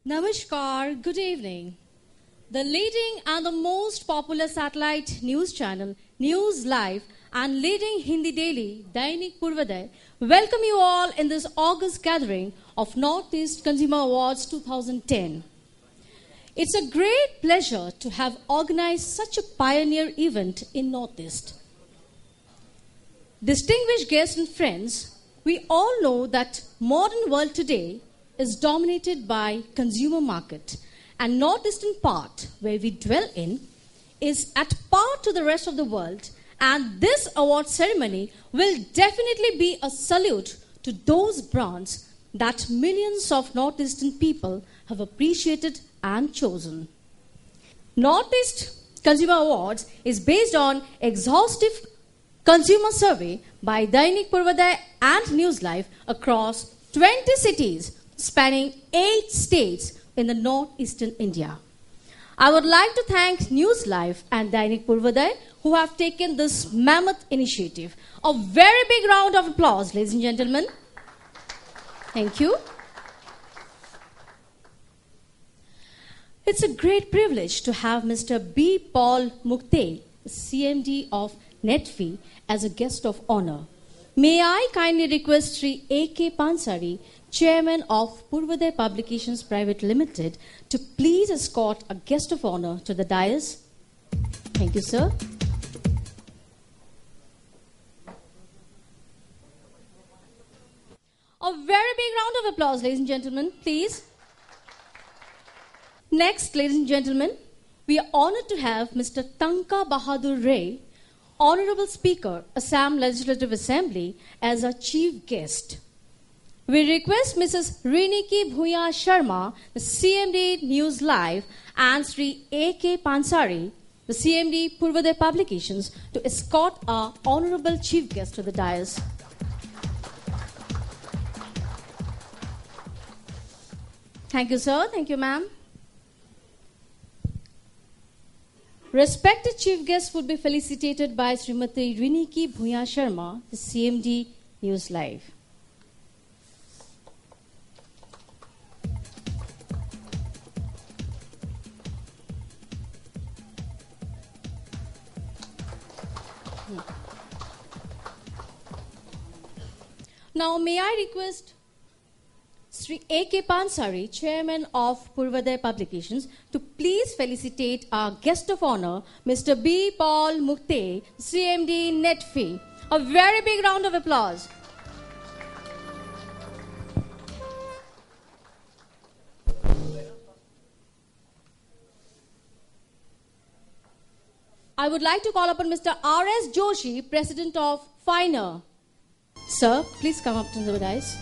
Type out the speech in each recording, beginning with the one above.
Namaskar, good evening. The leading and the most popular satellite news channel, News Live, and leading Hindi daily, Dainik Purvodaya, welcome you all in this August gathering of Northeast Consumer Awards 2010. It's a great pleasure to have organized such a pioneer event in Northeast. Distinguished guests and friends, we all know that modern world today is dominated by consumer market, and northeastern part where we dwell in is at par to the rest of the world, and this award ceremony will definitely be a salute to those brands that millions of northeastern people have appreciated and chosen. Northeast Consumer Awards is based on exhaustive consumer survey by Dainik Purvodaya and News Live across 20 cities spanning 8 states in the northeastern India. I would like to thank News Live and Dainik Purvodaya who have taken this mammoth initiative. A very big round of applause, ladies and gentlemen. Thank you. It's a great privilege to have Mr. B. Paul Mukte, CMD of Netfi, as a guest of honor. May I kindly request Sri A.K. Pansari, Chairman of Purvodaya Publications Private Limited, to please escort a guest of honor to the dais. Thank you, sir. A very big round of applause, ladies and gentlemen, please. Next, ladies and gentlemen, we are honored to have Mr. Tanka Bahadur Ray, Honorable Speaker, Assam Legislative Assembly, as our chief guest. We request Mrs. Riniki Bhuya Sharma, the CMD News Live, and Sri A.K. Pansari, the CMD Purvodaya Publications, to escort our honorable chief guest to the dais. Thank you, sir. Thank you, ma'am. Respected chief guests would be felicitated by Srimati Riniki Bhuya Sharma, the CMD News Live. Now, may I request Sri A.K. Pansari, Chairman of Purvodaya Publications, to please felicitate our guest of honor, Mr. B. Paul Mukte, CMD Netfi. A very big round of applause. I would like to call upon Mr. R.S. Joshi, President of FINER. Sir, please come up to the dais.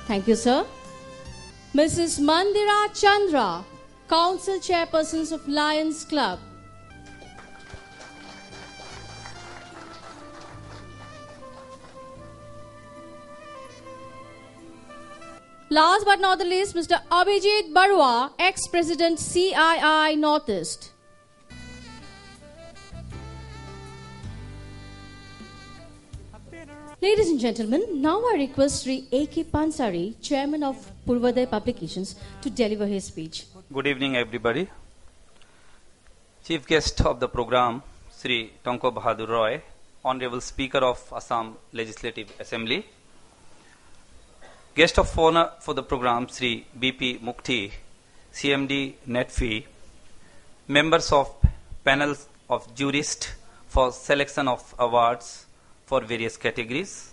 Thank you, sir. Mrs. Mandira Chandra, Council Chairperson of Lions Club. Last but not the least, Mr. Abhijit Barua, ex-President CII Northeast. Ladies and gentlemen, now I request Sri A.K. Pansari, Chairman of Purvodaya Publications, to deliver his speech. Good evening, everybody. Chief guest of the program, Sri Tanka Bahadur Roy, Honorable Speaker of Assam Legislative Assembly. Guest of honor for the program, Sri B.P. Mukti, CMD Netfi. Members of panels of jurists for selection of awards for various categories,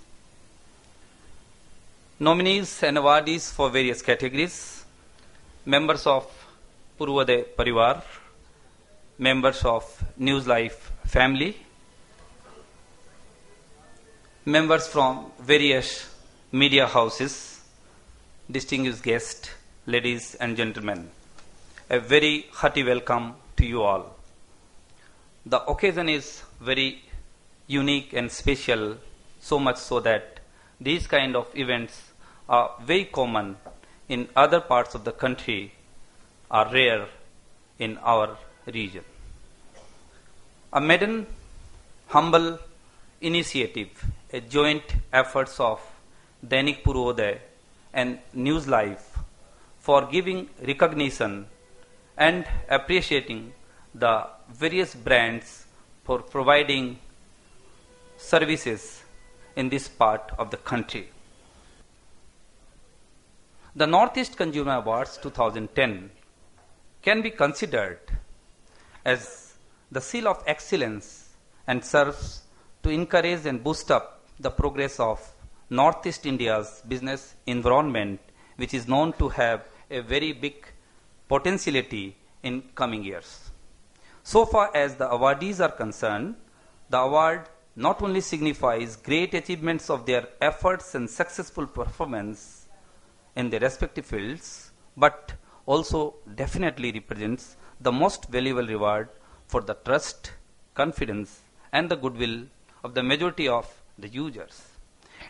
nominees and awardees for various categories, members of Purvodaya Parivar, members of News Life family, members from various media houses, distinguished guests, ladies and gentlemen, a very hearty welcome to you all. The occasion is very unique and special, so much so that these kind of events are very common in other parts of the country, are rare in our region. A maiden, humble initiative, a joint efforts of Dainik Purvodaya and News Life for giving recognition and appreciating the various brands for providing services in this part of the country. The Northeast Consumer Awards 2010 can be considered as the seal of excellence and serves to encourage and boost up the progress of Northeast India's business environment, which is known to have a very big potentiality in coming years. So far as the awardees are concerned, the award not only signifies great achievements of their efforts and successful performance in their respective fields, but also definitely represents the most valuable reward for the trust, confidence, and the goodwill of the majority of the users.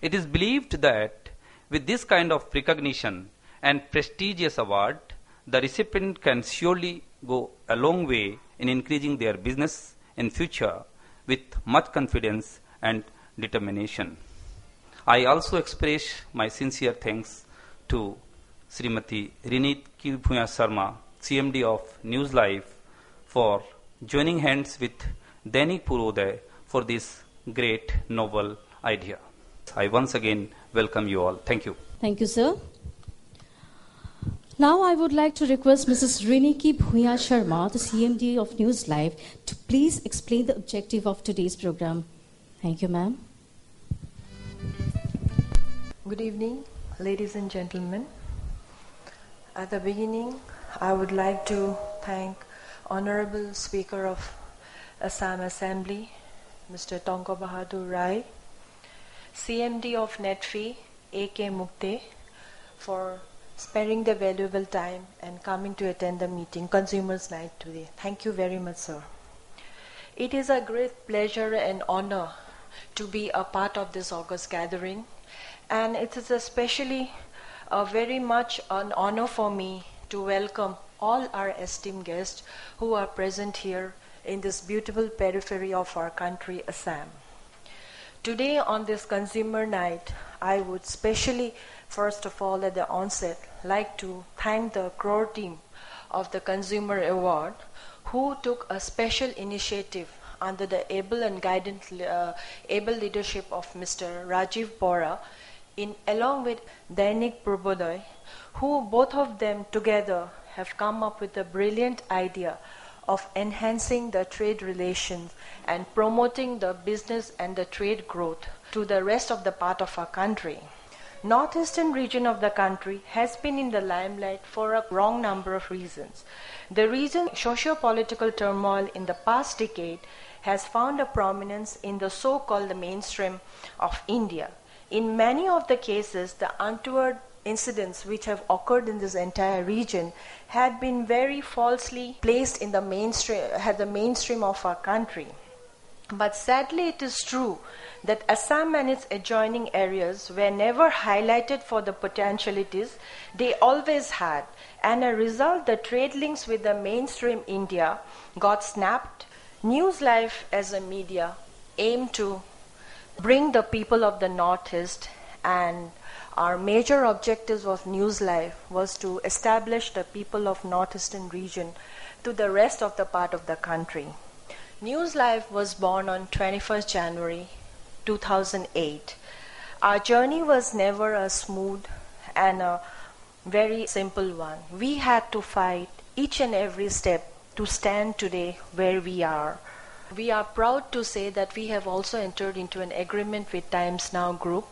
It is believed that with this kind of recognition and prestigious award, the recipient can surely go a long way in increasing their business in future with much confidence and determination. I also express my sincere thanks to Srimati Riniki Bhuya Sharma, CMD of News Life, for joining hands with Dainik Purvodaya for this great noble idea. I once again welcome you all. Thank you. Thank you, sir. Now I would like to request Mrs. Riniki Bhuya Sharma, the CMD of News Live, to please explain the objective of today's program. Thank you, ma'am. Good evening, ladies and gentlemen. At the beginning, I would like to thank Honorable Speaker of Assam Assembly, Mr. Tonko Bahadur Rai, CMD of Netfi, A.K. Mukte, for sparing the valuable time and coming to attend the meeting, Consumers Night today. Thank you very much, sir. It is a great pleasure and honor to be a part of this august gathering, and it is especially very much an honor for me to welcome all our esteemed guests who are present here in this beautiful periphery of our country, Assam. Today on this Consumer Night, I would specially, first of all at the onset, like to thank the core team of the Consumer Award who took a special initiative under the able and able leadership of Mr. Rajiv Bora, along with Dainik Purvodaya, who both of them together have come up with a brilliant idea of enhancing the trade relations and promoting the business and the trade growth to the rest of the part of our country. Northeastern region of the country has been in the limelight for a wrong number of reasons. The reason socio-political turmoil in the past decade has found a prominence in the so-called mainstream of India. In many of the cases, the untoward incidents which have occurred in this entire region had been very falsely placed in the mainstream of our country. But sadly, it is true that Assam and its adjoining areas were never highlighted for the potentialities they always had, and as a result, the trade links with the mainstream India got snapped. News Life as a media aimed to bring the people of the Northeast, and our major objectives of News Life was to establish the people of Northeastern region to the rest of the part of the country. News Life was born on 21st January 2008. Our journey was never a smooth and a very simple one. We had to fight each and every step to stand today where we are. We are proud to say that we have also entered into an agreement with Times Now Group,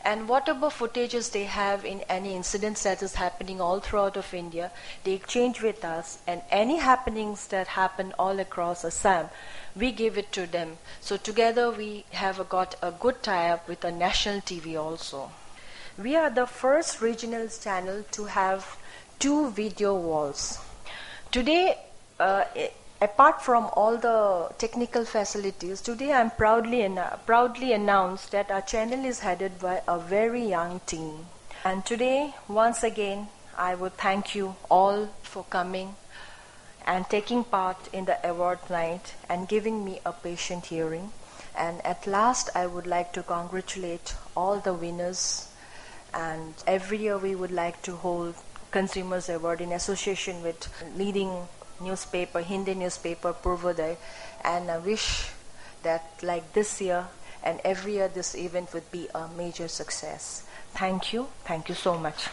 and whatever footages they have in any incidents that is happening all throughout of India, they exchange with us, and any happenings that happen all across Assam, we give it to them. So together we have got a good tie-up with a national TV also. We are the first regional channel to have 2 video walls. Today, apart from all the technical facilities, today I'm proudly announced that our channel is headed by a very young team. And today, once again, I would thank you all for coming and taking part in the award night and giving me a patient hearing. And at last, I would like to congratulate all the winners and every year we would like to hold Consumers Award in association with leading newspaper, Hindi newspaper Purvodaya, and I wish that like this year and every year this event would be a major success. Thank you so much.